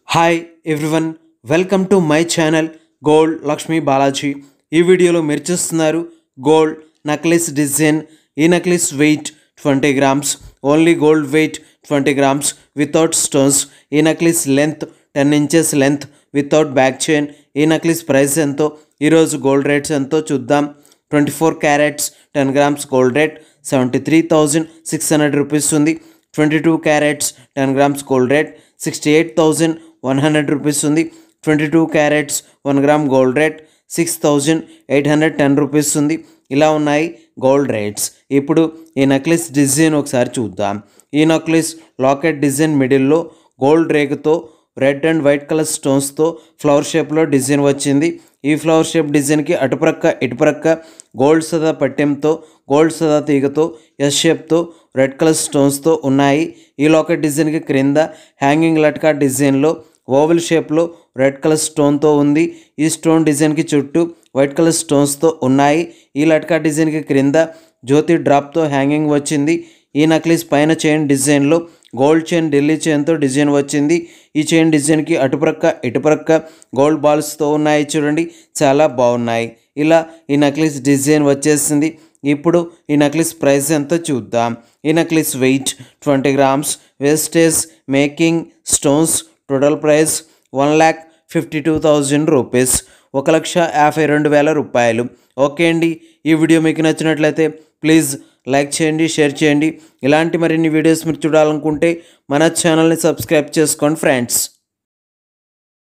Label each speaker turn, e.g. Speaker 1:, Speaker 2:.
Speaker 1: Hi everyone, welcome to my channel gold Lakshmi Balaji. ఈ వీడియోలో మీరు చూస్తున్నారు గోల్డ్ నక్లెస్ డిజైన్. ఈ necklace weight 20 grams, only gold weight 20 grams without stones. ఈ necklace length 10 inches length without back chain. ఈ necklace price ఎంతో, ఈరోజు gold rates ఎంతో చూద్దాం. 24 carats 10 grams gold rate 73,600 rupees ఉంది. 22 carats 10 grams gold rate 68,100 rupees ఉంది. 22 carats 1 gram gold rate 6,810 rupees ఉంది. ఇలా ఉన్నాయి గోల్డ్ రేట్స్. ఇప్పుడు ఈ నెక్లెస్ డిజైన్ ఒకసారి చూద్దాం. ఈ నెక్లెస్ లాకెట్ డిజైన్, మిడిల్లో గోల్డ్ రేకుతో రెడ్ అండ్ వైట్ కలర్ స్టోన్స్తో ఫ్లవర్ షేప్లో డిజైన్ వచ్చింది. ఈ ఫ్లవర్ షేప్ డిజైన్కి అటుప్రక్క ఇటుప్రక్క గోల్డ్ సదా పట్టెంతో, గోల్డ్ సదా తీగతో, ఎస్ షేప్తో, రెడ్ కలర్ స్టోన్స్తో ఉన్నాయి. ఈ లాకెట్ డిజైన్కి క్రింద హ్యాంగింగ్ లట్కా డిజైన్లో ఓవెల్ షేప్లో రెడ్ కలర్ స్టోన్తో ఉంది. ఈ స్టోన్ డిజైన్కి చుట్టూ వైట్ కలర్ స్టోన్స్తో ఉన్నాయి. ఈ లట్కా డిజైన్కి క్రింద జ్యోతి డ్రాప్తో హ్యాంగింగ్ వచ్చింది. ఈ నక్లీస్ పైన చైన్ డిజైన్లో గోల్డ్ చైన్, ఢిల్లీ చైన్తో డిజైన్ వచ్చింది. ఈ చైన్ డిజైన్కి అటుప్రక్క ఇటుప్రక్క గోల్డ్ బాల్స్తో ఉన్నాయి. చూడండి, చాలా బాగున్నాయి. ఇలా ఈ నక్లీస్ డిజైన్ వచ్చేసింది. ఇప్పుడు ఈ నక్లీస్ ప్రైస్ ఎంతో చూద్దాం. ఈ necklace weight 20 grams, wastage, making, stones, total price 1,52,000 rupees, 1,52,000 రూపాయలు. ఓకే అండి, ఈ వీడియో మీకు నచ్చినట్లయితే ప్లీజ్ లైక్ చేయండి, షేర్ చేయండి. ఇలాంటి మరిన్ని వీడియోస్ మీరు చూడాలనుకుంటే మన ఛానల్ని సబ్స్క్రైబ్ చేసుకోండి ఫ్రెండ్స్.